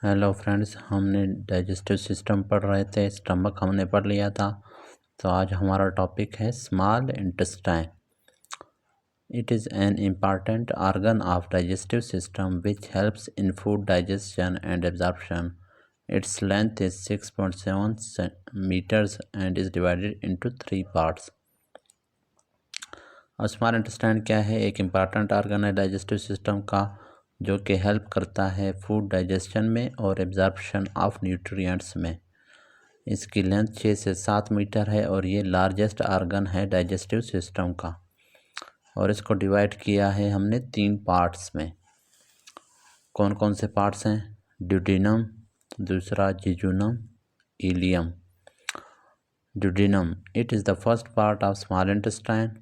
Hello friends, हमने digestive system पढ़ रहे थे। स्टमक हमने पढ़ लिया था। तो आज हमारा टॉपिक है small intestine. It is an important organ of digestive system which helps in food digestion and absorption. Its length is 6.7 meters and is divided into 3 parts। और स्मॉल इंटेस्टाइन क्या है? एक इम्पॉर्टेंट ऑर्गन है digestive system का, जो कि help करता है फूड डाइजेशन में और एब्जॉर्प्शन ऑफ न्यूट्रिएंट्स में। इसकी लेंथ 6 से 7 मीटर है और ये लार्जेस्ट ऑर्गन है डाइजेस्टिव सिस्टम का। और इसको डिवाइड किया है हमने 3 पार्ट्स में। कौन कौन से पार्ट्स हैं? ड्यूडेनम, दूसरा jejunum, ileum. Duodenum, it is the first part of small intestine,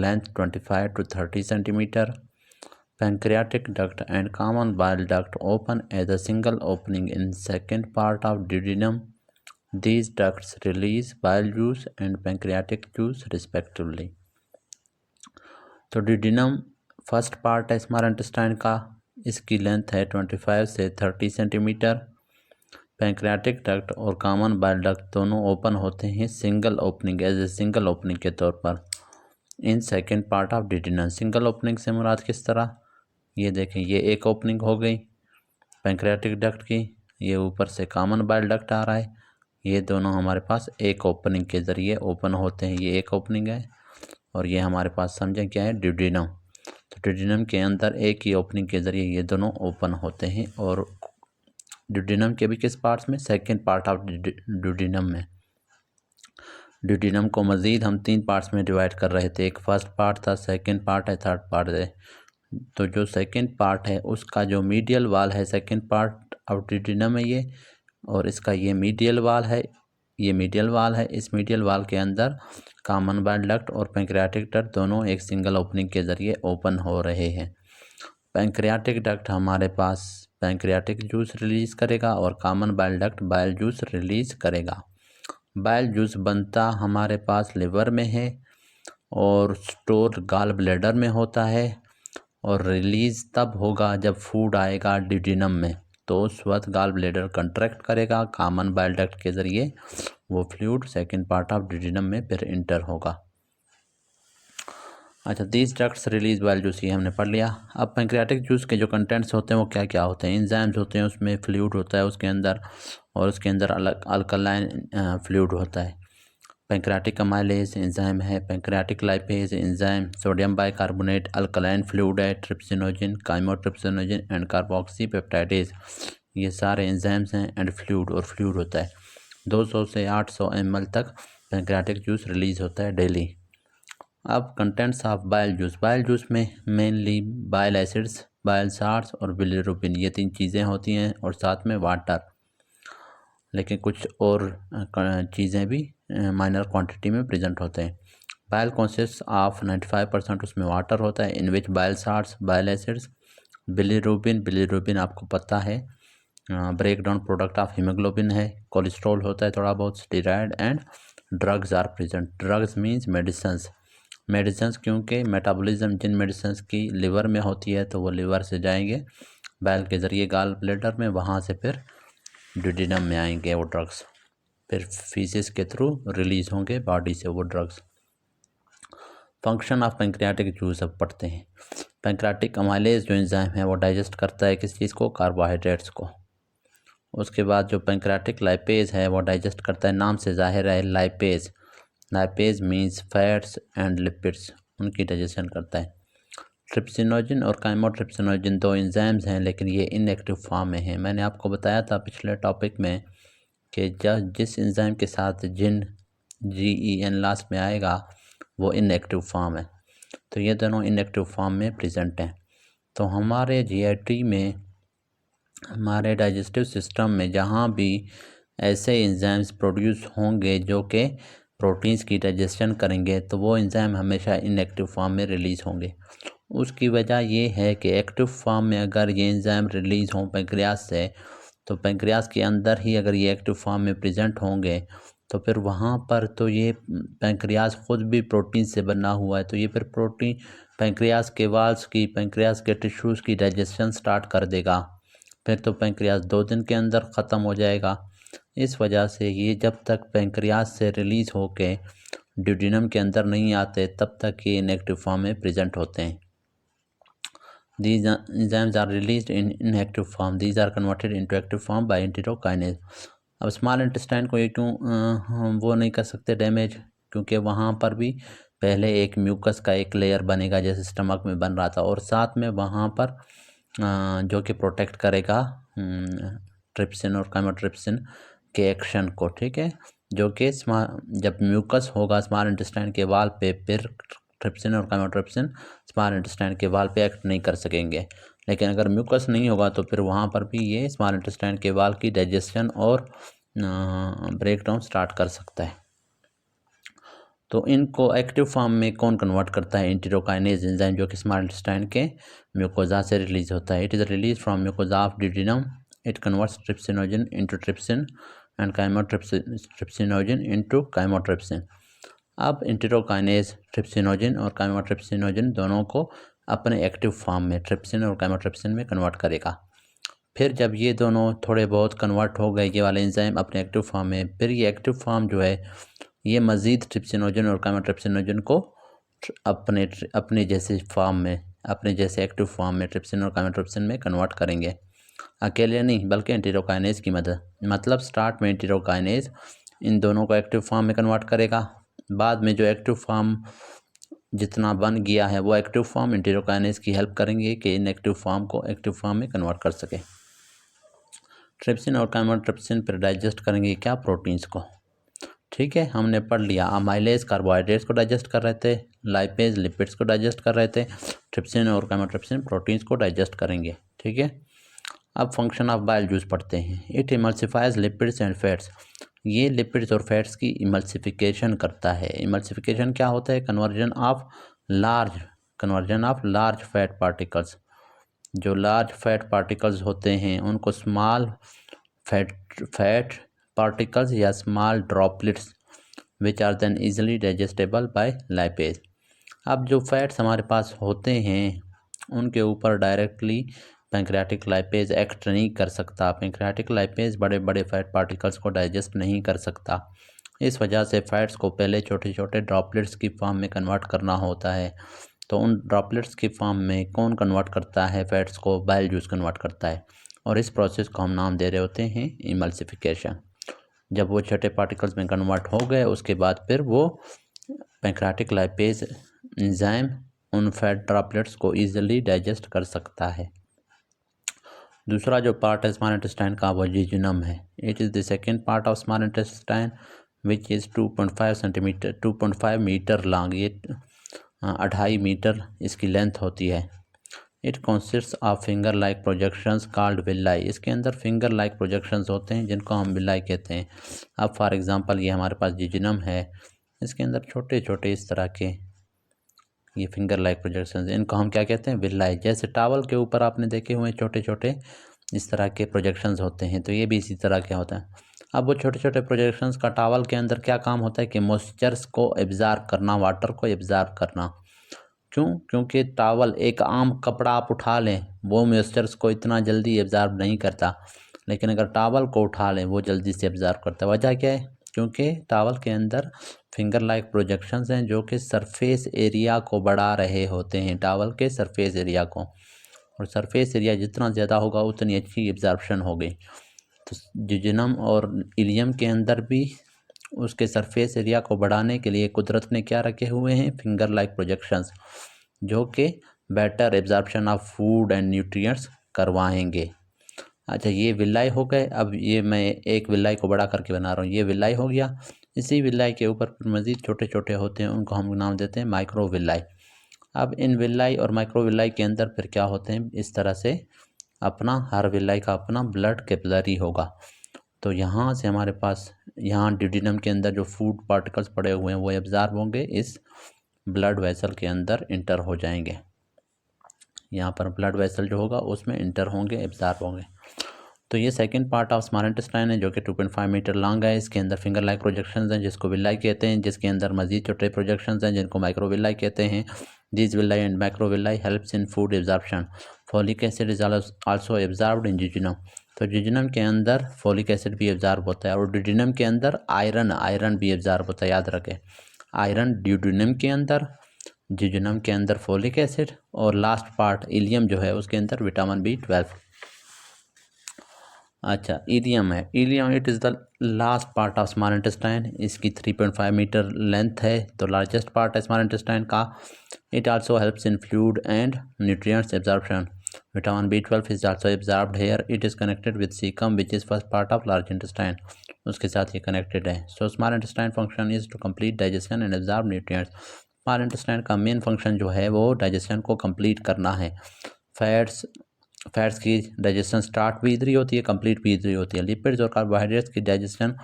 length 25 to 30 centimeter. Pancreatic duct and common bile duct open as a single opening in second part of duodenum. These ducts release bile juice and pancreatic juice respectively. तो duodenum first part है small intestine का। इसकी length है 25 से 30 centimetres. Pancreatic duct और common bile duct दोनों open होते हैं single opening, as a single opening के तौर पर in second part of duodenum. Single opening से मुराद किस तरह? ये देखें, ये एक ओपनिंग हो गई पैंक्रियाटिक डक्ट की, ये ऊपर से कॉमन बाइल डक्ट आ रहा है, ये दोनों हमारे पास एक ओपनिंग के ज़रिए ओपन होते हैं। ये एक ओपनिंग है और ये हमारे पास समझें क्या है? ड्यूडेनम। तो ड्यूडेनम के अंदर एक ही ओपनिंग के ज़रिए ये दोनों ओपन होते हैं। और ड्यूडेनम के भी किस पार्ट्स में? सेकेंड पार्ट ऑफ ड्यूडेनम में। ड्यूडेनम को मज़ीद हम 3 पार्ट्स में डिवाइड कर रहे थे। एक फर्स्ट पार्ट था, सेकंड पार्ट है, थर्ड पार्ट है। तो जो सेकंड पार्ट है उसका जो मीडियल वाल है, सेकंड पार्ट ऑफ ड्यूडेनम है ये, और इसका ये मीडियल वाल है, ये मीडियल वाल है। इस मीडियल वाल के अंदर कॉमन बाइल डक्ट और पैंक्रियाटिक डक्ट दोनों एक सिंगल ओपनिंग के ज़रिए ओपन हो रहे हैं। पैंक्रियाटिक डक्ट हमारे पास पैंक्रियाटिक जूस रिलीज़ करेगा और common bile duct bile juice release करेगा। बाइल जूस बनता हमारे पास लिवर में है और स्टोर गॉल ब्लैडर में होता है, और रिलीज़ तब होगा जब फूड आएगा ड्यूडेनम में। तो उस वक्त गॉल ब्लैडर कंट्रैक्ट करेगा, कॉमन बाइल डक्ट के ज़रिए वो fluid second part of duodenum में फिर इंटर होगा। अच्छा, these ducts release bile juice, ये हमने पढ़ लिया। अब पैंक्रियाटिक जूस के जो कंटेंट्स होते हैं वो क्या क्या होते हैं? एंजाइम्स होते हैं, उसमें फ्लूइड होता है उसके अंदर, और उसके अंदर अलग अल्कलाइन फ्लूइड होता है। पैंक्रियाटिक अमाइलेज एंजाइम है, pancreatic lipase enzyme, sodium bicarbonate alkaline fluid है, ट्रिप्सिनोजिन, काइमोट्रिप्सिनोजिन एंड कार्बोक्सी पेप्टाइडेज, ये सारे एंजाइम्स हैं एंड फ्लूइड, और फ्लूइड होता है 200 से 800 ml तक पैंक्रियाटिक जूस रिलीज होता है डेली। अब contents of bile juice, bile juice में mainly bile acids, bile salts और बिलिरुबिन, ये 3 चीज़ें होती हैं, और साथ में वाटर। लेकिन कुछ और चीज़ें भी माइनर क्वांटिटी में प्रेजेंट होते हैं। बाइल कंसिस्ट ऑफ 95% उसमें वाटर होता है, in which bile salts, bile acids, bilirubin, bilirubin आपको पता है break down product of haemoglobin है, कोलेस्ट्रॉल होता है थोड़ा बहुत, steroid and drugs are present. Drugs means medicines, medicines क्योंकि मेटाबॉलिज्म जिन मेडिसिन्स की लिवर में होती है तो वो लिवर से जाएंगे बाइल के ज़रिए गॉल ब्लैडर में, वहाँ से फिर ड्यूडेनम में आएंगे वो ड्रग्स, फिर फीसिस के थ्रू रिलीज़ होंगे बॉडी से वो drugs. Function of pancreatic juice अब पढ़ते हैं। पैंक्रियाटिक अमाइलेज जो एंजाइम है वो डाइजेस्ट करता है किस चीज़ को? कार्बोहाइड्रेट्स को। उसके बाद जो पैंक्रियाटिक लाइपेज है वो डाइजेस्ट करता है, नाम से जाहिर है lipase, lipase means fats and lipids, उनकी डाइजेशन करता है। ट्रिप्सिनोजिन और काइमोट्रिप्सिनोजिन 2 एंजाइम्स हैं, लेकिन ये इनएक्टिव फॉर्म में है। मैंने आपको बताया था पिछले टॉपिक में कि जिस एंजाइम के साथ जिन GEN लास्ट में आएगा वो इनएक्टिव फॉर्म है। तो ये दोनों इनएक्टिव फॉर्म में प्रेजेंट हैं। तो हमारे GI में, हमारे डाइजेस्टिव सिस्टम में जहाँ भी ऐसे एंजाइम्स प्रोड्यूस होंगे जो कि प्रोटीन्स की डाइजेशन करेंगे, तो वो एंजाइम हमेशा इनएक्टिव फॉर्म में रिलीज़ होंगे। उसकी वजह ये है कि एक्टिव फॉर्म में अगर ये एंजाइम रिलीज़ हों पैंक्रियास से, तो पैंक्रियास के अंदर ही अगर ये एक्टिव फॉर्म में प्रेजेंट होंगे तो फिर वहाँ पर तो ये पैंक्रियास खुद भी प्रोटीन से बना हुआ है, तो ये फिर प्रोटीन पैंक्रियास के वाल्स की, पैंक्रियास के टिश्यूज़ की डाइजेशन स्टार्ट कर देगा। फिर तो पेंक्रियाज 2 दिन के अंदर ख़त्म हो जाएगा। इस वजह से ये जब तक पेंक्रियाज से रिलीज़ होके ड्यूडेनम के अंदर नहीं आते तब तक ये इनएक्टिव फॉर्म में प्रेजेंट होते हैं। These enzymes are released in inactive form. These are converted into active form by enterokinase. अब स्मॉल इंटेस्टाइन को ये क्यों हम वो नहीं कर सकते डैमेज, क्योंकि वहाँ पर भी पहले एक म्यूकस का एक लेयर बनेगा जैसे स्टमक में बन रहा था, और साथ में वहाँ पर जो कि प्रोटेक्ट करेगा ट्रिप्सिन और काइमोट्रिप्सिन के एक्शन को, ठीक है, जो कि जब म्यूकस होगा स्मॉल इंटेस्टाइन के वाल पे, फिर ट्रिप्सिन और काइमोट्रिप्सिन स्मॉल इंटेस्टाइन के वाल पे एक्ट नहीं कर सकेंगे। लेकिन अगर म्यूकस नहीं होगा तो फिर वहाँ पर भी ये स्मॉल इंटेस्टाइन के वाल की डाइजेशन और ब्रेकडाउन स्टार्ट कर सकता है। तो इनको एक्टिव फॉर्म में कौन कन्वर्ट करता है? एंटेरोकाइनेज एंजाइम, जो कि स्मॉल इंटेस्टाइन के म्यूकोजा से रिलीज होता है। It is release from mucosa of duodenum. It converts trypsinogen into trypsin and chymotrypsinogen into chymotrypsin. अब एंटेरोकाइनेज ट्रिप्सिनोजन और काइमोट्रिप्सिनोजन दोनों को अपने एक्टिव फॉर्म में ट्रिप्सिन और काइमोट्रिप्सिन में कन्वर्ट करेगा। फिर जब ये दोनों थोड़े बहुत कन्वर्ट हो गए ये वाले एंजाइम अपने एक्टिव फॉर्म में, फिर ये एक्टिव फॉर्म जो है ये मज़ीद ट्रिप्सिनोजन और काइमोट्रिप्सिनोजन को अपने जैसे फॉर्म में, अपने जैसे एक्टिव फॉर्म में ट्रिप्सिन और काइमोट्रिप्सिन में कन्वर्ट करेंगे। अकेले नहीं बल्कि एंटेरोकाइनेज की मदद, मतलब स्टार्ट में एंटेरोकाइनेज इन दोनों को एक्टिव फॉर्म में कन्वर्ट करेगा, बाद में जो एक्टिव फॉर्म जितना बन गया है वो एक्टिव फॉर्म एंटेरोकाइनेज की हेल्प करेंगे कि इन एक्टिव फॉर्म को एक्टिव फॉर्म में कन्वर्ट कर सके। ट्रिप्सिन और काइमोट्रिप्सिन फिर डाइजेस्ट करेंगे क्या? प्रोटीन्स को, ठीक है, हमने पढ़ लिया। अमाइलेज कार्बोहाइड्रेट्स को डाइजेस्ट कर रहे थे, लाइपेज लिपिड्स को डाइजेस्ट कर रहे थे, ट्रिप्सिन और काइमोट्रिप्सिन प्रोटीन्स को डाइजेस्ट करेंगे, ठीक है। अब फंक्शन ऑफ बाइल जूस पढ़ते हैं। It emulsifies lipids and fats. ये लिपिड्स और फैट्स की इमल्सिफिकेशन करता है। इमल्सिफिकेशन क्या होता है? Conversion of large fat particles. जो लार्ज फैट पार्टिकल्स होते हैं उनको स्मॉल फैट पार्टिकल्स या small droplets which are then easily digestible by lipase. अब जो फैट्स हमारे पास होते हैं उनके ऊपर डायरेक्टली पैंक्रियाटिक लाइपेज एक्ट नहीं कर सकता। पैंक्रियाटिक लाइपेज बड़े बड़े फैट पार्टिकल्स को डाइजेस्ट नहीं कर सकता। इस वजह से फैट्स को पहले छोटे छोटे ड्रॉपलेट्स की फॉर्म में कन्वर्ट करना होता है। तो उन ड्रॉपलेट्स की फॉर्म में कौन कन्वर्ट करता है फैट्स को? बाइल जूस कन्वर्ट करता है, और इस प्रोसेस को हम नाम दे रहे होते हैं इमल्सिफिकेशन। जब वो छोटे पार्टिकल्स में कन्वर्ट हो गए उसके बाद फिर वो पैंक्रियाटिक लाइपेज एंजाइम उन फैट ड्रॉपलेट्स को ईजिली डाइजेस्ट कर सकता है। दूसरा जो पार्ट है स्मॉल इंटेस्टाइन का वो जिजुनम है। It is the second part of small intestine which is 2.5 metre long. ये 2.5 मीटर इसकी लेंथ होती है। It consists of finger like projections called villi. इसके अंदर फिंगर लाइक प्रोजेक्शंस होते हैं जिनको हम विलाई कहते हैं। अब फॉर एग्जांपल ये हमारे पास जिजुनम है, इसके अंदर छोटे छोटे इस तरह के ये फिंगर लाइक प्रोजेक्शंस, इनको हम क्या कहते हैं? विलाई। जैसे टावल के ऊपर आपने देखे हुए छोटे छोटे इस तरह के प्रोजेक्शंस होते हैं, तो ये भी इसी तरह के होता है। अब वो छोटे छोटे प्रोजेक्शंस का टावल के अंदर क्या काम होता है कि मॉइस्चर्स को एब्जॉर्ब करना, वाटर को एब्जॉर्ब करना। क्यों? क्योंकि टावल एक आम कपड़ा आप उठा लें वो मॉइस्चर्स को इतना जल्दी एब्जॉर्ब नहीं करता, लेकिन अगर टावल को उठा लें वो जल्दी से एब्जॉर्ब करता है। वजह क्या है? क्योंकि टावल के अंदर फिंगर लाइक प्रोजेक्शंस हैं जो कि सरफेस एरिया को बढ़ा रहे होते हैं, टावल के सरफेस एरिया को, और सरफेस एरिया जितना ज़्यादा होगा उतनी अच्छी एब्जॉर्प्शन होगी। तो जिजुनम और इलियम के अंदर भी उसके सरफेस एरिया को बढ़ाने के लिए कुदरत ने क्या रखे हुए हैं? फिंगर लाइक प्रोजेक्शंस, जो कि better absorption of food and nutrients करवाएंगे। अच्छा, ये विलाई हो गए। अब ये मैं एक विलाई को बड़ा करके बना रहा हूँ, ये विलाई हो गया। इसी विलाई के ऊपर मज़ीद छोटे छोटे होते हैं, उनको हम नाम देते हैं माइक्रो विलाई। अब इन विलाई और माइक्रो विलाई के अंदर फिर क्या होते हैं? इस तरह से अपना हर विलाई का अपना ब्लड कैपिलरी होगा। तो यहाँ से हमारे पास यहाँ ड्यूडेनम के अंदर जो फूड पार्टिकल्स पड़े हुए हैं वो एब्जॉर्ब होंगे, इस ब्लड वेसल के अंदर इंटर हो जाएंगे। यहाँ पर ब्लड वेसल जो होगा उसमें इंटर होंगे, एब्जॉर्ब होंगे। तो ये second part of small intestine है जो कि 2.5 मीटर लॉन्ग है। इसके अंदर फिंगर लाइक प्रोजेक्शंस हैं जिसको विलाई कहते हैं, जिसके अंदर मजीद छोटे प्रोजेक्शंस हैं जिनको माइक्रो विलाई कहते हैं। This villi and micro villi helps in food absorption folic acid is also absorbed in jejunum. तो जिजुनम के अंदर फॉलिक एसिड भी एब्जॉर्ब होता है, और ड्यूडेनम के अंदर आयरन भी एब्जॉर्ब होता है, याद रखें। आयरन ड्यूडेनम के अंदर, जिजुनम के अंदर फॉलिक एसिड, और लास्ट पार्ट इलियम जो है उसके अंदर विटामिन B12। अच्छा, इलियम है, ileum it is the last part of small intestine. इसकी 3.5 मीटर लेंथ है, तो लार्जेस्ट पार्ट है स्मॉल इंटेस्टाइन का। It also helps in fluid and nutrients absorption. Vitamin B12 is also absorbed here. It is connected with caecum which is first part of large intestine, उसके साथ ये connected है। So small intestine function is to complete digestion and absorb nutrients. Small intestine का main function जो है वो digestion को complete करना है। फैट्स की डाइजेशन स्टार्ट भी इधर ही होती है, कंप्लीट भी इधर ही होती है। लिपिड्स और कार्बोहाइड्रेट्स की डाइजेशन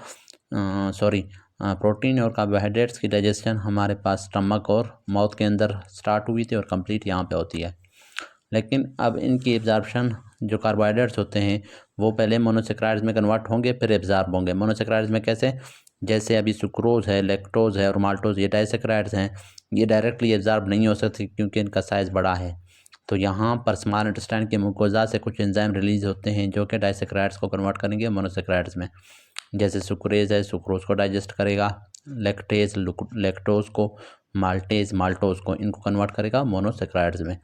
प्रोटीन और कार्बोहाइड्रेट्स की डाइजेशन हमारे पास स्टमक और माउथ के अंदर स्टार्ट हुई थी और कंप्लीट यहाँ पे होती है। लेकिन अब इनकी एब्जॉर्प्शन, जो कार्बोहाइड्रेट्स होते हैं वो पहले मोनोसेक्राइड्स में कन्वर्ट होंगे, फिर एब्जॉर्ब होंगे। मोनोसेक्राइड्स में कैसे? जैसे अभी सुक्रोज है, लैक्टोज है और माल्टोज, ये डाइसेक्राइड्स हैं। ये डायरेक्टली एब्जॉर्ब नहीं हो सकते क्योंकि इनका साइज़ बड़ा है। तो यहाँ पर स्मॉल इंटेस्टाइन के मुकोजा से कुछ एंजाइम रिलीज होते हैं जो कि डाइसेक्राइड्स को कन्वर्ट करेंगे मोनोसेक्राइड्स में। जैसे सुक्रेज है, सुक्रोज को डाइजेस्ट करेगा, लैक्टेज लैक्टोज को, माल्टेज माल्टोज को, इनको कन्वर्ट करेगा मोनोसेक्राइड्स में।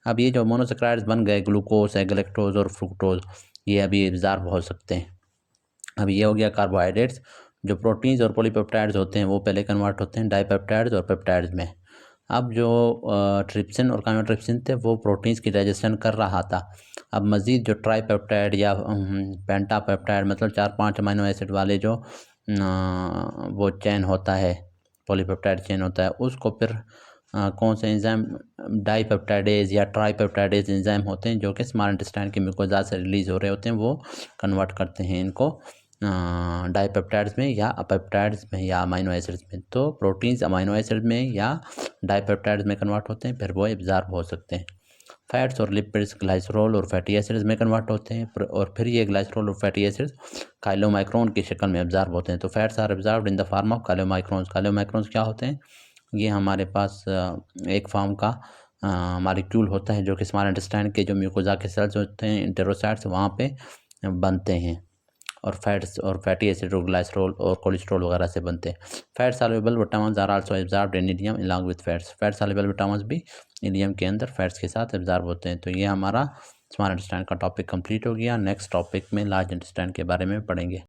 अब ये जो मोनोसेक्राइड्स बन गए, ग्लूकोज है, गैलेक्टोज और फ्रुक्टोज, ये अभी एब्जॉर्ब हो सकते हैं। अब ये हो गया कार्बोहाइड्रेट्स। जो प्रोटीन्स और पॉलीपेप्टाइड्स होते हैं वो पहले कन्वर्ट होते हैं डाइपेप्टाइड्स और पेप्टाइड्स में। अब जो ट्रिप्सिन और काइमोट्रिप्सिन थे वो प्रोटीन्स की डाइजेशन कर रहा था। अब मज़ीद जो ट्राईपेप्टाइड या पेंटापेप्टाइड, मतलब 4-5 अमीनो एसिड वाले जो वो चेन होता है, पॉलीपेप्टाइड चेन होता है, उसको फिर कौन से एंजाइम, डाईपेप्टाइडेज या ट्राईपेप्टाइडेज एंजाइम होते हैं जो कि स्मॉल इंटेस्टाइन के म्यूकोजा से रिलीज हो रहे होते हैं, वो कन्वर्ट करते हैं इनको डाईपेप्टाइड्स में या अपेप्टाइड्स में या अमीनो एसिड्स में। तो प्रोटीन्स अमीनो एसिड में या डाईपेप्टाइड्स में कन्वर्ट होते हैं, फिर वो एब्जॉर्ब हो सकते हैं। फैट्स और लिपिड्स ग्लाइसरॉल और फैटी एसिड्स में कन्वर्ट होते हैं, और फिर ये ग्लाइसरॉल और फैटी एसिड्स काइलोमाइक्रोन की शक्ल में एब्जॉर्ब होते हैं। तो fats are absorbed in the form of chylomicrons. Chylomicrons क्या होते हैं? ये हमारे पास एक फॉर्म का मॉलिक्यूल होता है जो कि स्मॉल इंटेस्टाइन के जो म्यूकोजा के सेल्स होते हैं, इंटेरोसाइट्स, वहाँ पे बनते हैं, और फैट्स और फैटी एसिड और ग्लाइसरॉल और कोलेस्ट्रॉल वगैरह से बनते हैं। Fat soluble vitamins are also absorbed in ileum along with fats. Fat soluble vitamins भी इलियम के अंदर फैट्स के साथ एब्जॉर्ब होते हैं। तो ये हमारा स्मॉल इंटेस्टाइन का टॉपिक कंप्लीट हो गया। नेक्स्ट टॉपिक में लार्ज इंटेस्टाइन के बारे में पढ़ेंगे।